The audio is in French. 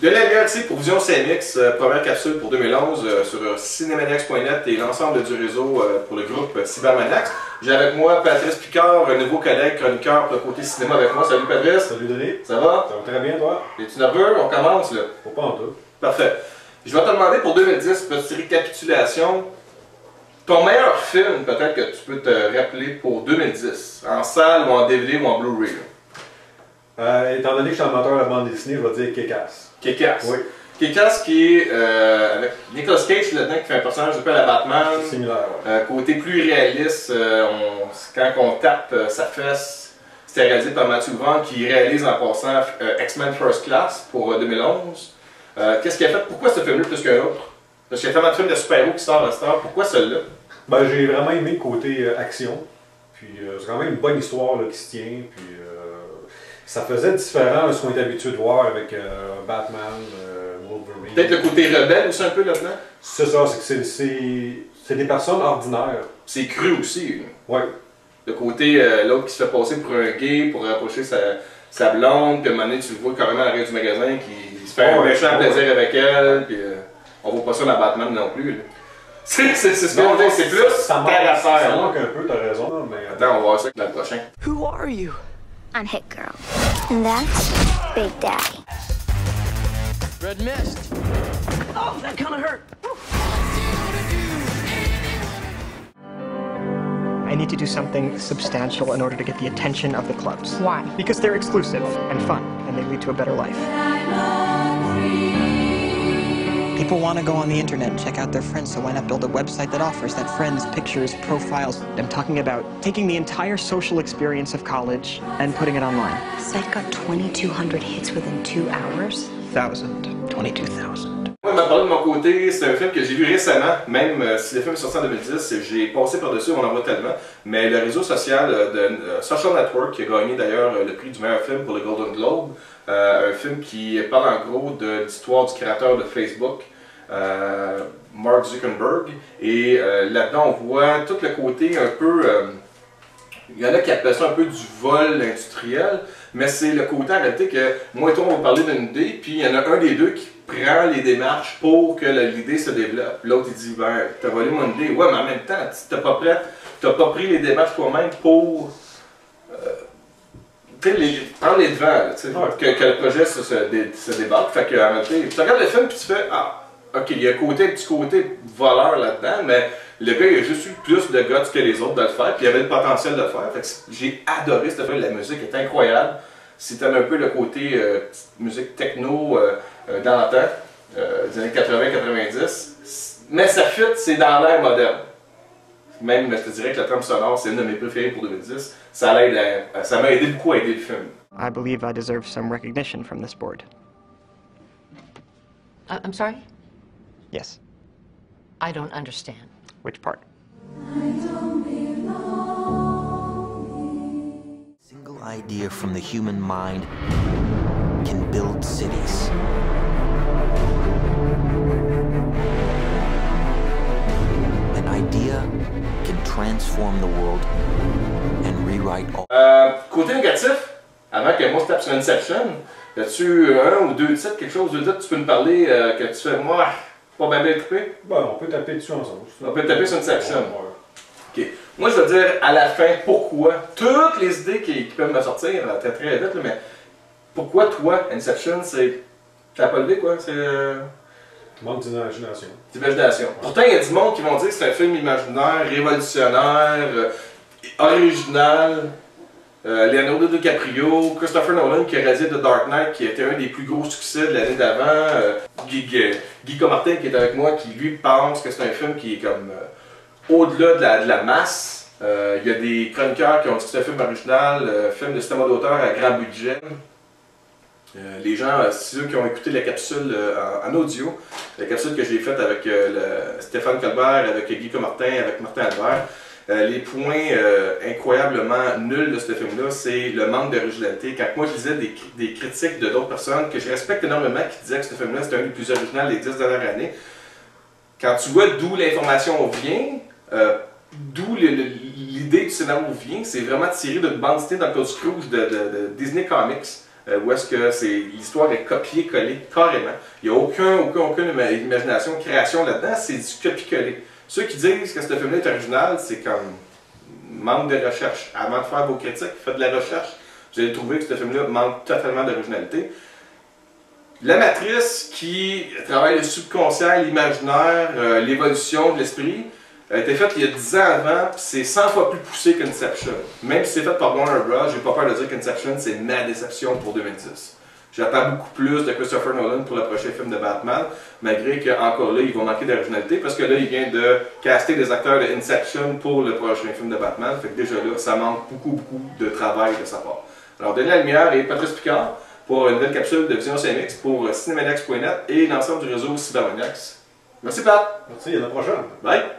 De la galaxie pour Vision CMX, première capsule pour 2011 sur cinemaniacs.net et l'ensemble du réseau pour le groupe Cybermaniacs. J'ai avec moi Patrice Picard, un nouveau collègue chroniqueur pour le côté cinéma avec moi. Salut Patrice. Salut Denis. Ça va? Ça va très bien toi? Es-tu nerveux? On commence là? Faut pas en tout. Parfait. Je vais te demander pour 2010, petite récapitulation. Ton meilleur film, peut-être que tu peux te rappeler pour 2010, en salle ou en DVD ou en Blu-ray. Étant donné que je suis amateur de la bande dessinée, je vais dire Kick-Ass. Kick-Ass. Oui. Kick-Ass qui est avec Nicolas Cage là-dedans qui fait un personnage de la Batman. C'est similaire. Ouais. Côté plus réaliste, quand on tape sa fesse, c'était réalisé par Matthew Vaughn qui réalise en passant X-Men First Class pour 2011. Qu'est-ce qu'il a fait? Pourquoi ce film-là plus qu'un autre? Parce qu'il y a tellement de films de super-héros qui sortent à cette heure. Pourquoi celui-là? Ben, j'ai vraiment aimé le côté action. Puis c'est quand même une bonne histoire là, qui se tient. Puis ça faisait différent de ce qu'on est habitué de voir avec Batman, Wolverine. Peut-être le côté rebelle aussi un peu là-dedans? C'est ça, c'est des personnes ordinaires. C'est cru aussi. Oui. Le côté, l'autre qui se fait passer pour un gay, pour rapprocher sa blonde, puis à un moment donné, tu le vois carrément à l'arrière du magasin qui se fait un méchant plaisir avec elle, puis on voit pas ça dans Batman non plus. Là. C'est ce qu'on dit, c'est plus terre à terre. Ça manque un peu, t'as raison, mais... Attends, on va voir ça dans le prochain. Who are you? I'm Hit Girl. And that's Big Daddy. Red Mist. Oh, that kind of hurt. I need to do something substantial in order to get the attention of the clubs. Why? Because they're exclusive and fun, and they lead to a better life. People want to go on the internet and check out their friends, so why not build a website that offers that friends, pictures, profiles? I'm talking about taking the entire social experience of college and putting it online. The site got 2,200 hits within 2 hours. 22,000. Moi, je vais parler de mon côté, c'est un film que j'ai vu récemment, même si le film est sorti en 2010, j'ai passé par-dessus, on en voit tellement, mais le réseau social de Social Network, qui a gagné d'ailleurs le prix du meilleur film pour le Golden Globe, un film qui parle en gros de l'histoire du créateur de Facebook, Mark Zuckerberg, et là-dedans on voit tout le côté un peu, il y en a qui appellent ça un peu du vol industriel, mais c'est le côté en réalité que moi et toi on va parler d'une idée, puis il y en a un des deux qui prend les démarches pour que l'idée se développe. L'autre il dit ben t'as volé mon idée, ouais mais en même temps t'as pas pris les démarches toi-même pour prendre les devants, là, que le projet se débarque. Fait que en réalité, tu regardes le film puis tu fais ah ok il y a un petit côté voleur là-dedans, mais le gars il a juste eu plus de guts que les autres de le faire, puis il avait le potentiel de le faire. Fait que j'ai adoré ce film, la musique est incroyable. C'était un peu le côté musique techno dans le temps, des années 80-90. Mais ça fit, c'est dans l'ère moderne. Même, je te dirais que la trame sonore, c'est une de mes préférées pour 2010. Ça m'a aidé beaucoup à aider le film. I believe I deserve some recognition from this board. I'm sorry? Yes. I don't understand. Which part? Single idea from the human mind can build cities. An idea can transform the world and rewrite all. Côté négatif, avant que moi je tape sur Inception, as-tu un ou deux titres, quelque chose de titre, tu peux me parler que tu fais moi pas bien trippé? Ben, on peut taper dessus ensemble. On peut taper sur Inception. Ouais. Ok. Moi, je vais dire à la fin pourquoi. Toutes les idées qui peuvent me sortir très très vite, là, mais pourquoi toi, Inception, c'est. T'as pas levé quoi? C'est. Manque d'imagination. D'imagination. Ouais. Pourtant, il y a du monde qui vont dire que c'est un film imaginaire, révolutionnaire, original. Leonardo DiCaprio, Christopher Nolan qui a réalisé The Dark Knight, qui était un des plus gros succès de l'année d'avant. Guy Comartin qui est avec moi, qui lui pense que c'est un film qui est comme au-delà de la masse. Il y a des chroniqueurs qui ont dit que c'est un film original, film de cinéma d'auteur à grand budget. Les gens, ceux qui ont écouté la capsule en audio, la capsule que j'ai faite avec Stéphane Colbert, avec Guy Comartin, avec Martin Albert, les points incroyablement nuls de ce film-là, c'est le manque d'originalité. Quand moi je lisais des critiques de d'autres personnes que je respecte énormément qui disaient que ce film-là c'était un des plus originaux des 10 dernières années, quand tu vois d'où l'information vient, d'où l'idée du scénario vient, c'est vraiment tiré d'une bande dessinée dans le code Scrooge de Disney Comics. où est-ce que l'histoire est copiée-collée carrément. Il n'y a aucune imagination, création là-dedans, c'est du copier-coller. Ceux qui disent que ce film-là est original, c'est comme manque de recherche. Avant de faire vos critiques, faites de la recherche. Vous allez trouver que ce film-là manque totalement d'originalité. La matrice qui travaille le subconscient, l'imaginaire, l'évolution de l'esprit, a été faite il y a 10 ans avant, puis c'est 100 fois plus poussé qu'Inception. Même si c'est fait par Warner Bros., j'ai pas peur de dire qu'Inception, c'est ma déception pour 2010. J'attends beaucoup plus de Christopher Nolan pour le prochain film de Batman, malgré qu'encore là, il va manquer d'originalité, parce que là, il vient de caster des acteurs de Inception pour le prochain film de Batman, fait que déjà là, ça manque beaucoup de travail de sa part. Alors, Denis Lalemière et Patrice Picard pour une nouvelle capsule de Vision CMX pour Cinemaniacs.net et l'ensemble du réseau Cybermaniacs. Merci Pat! Merci, à la prochaine! Bye!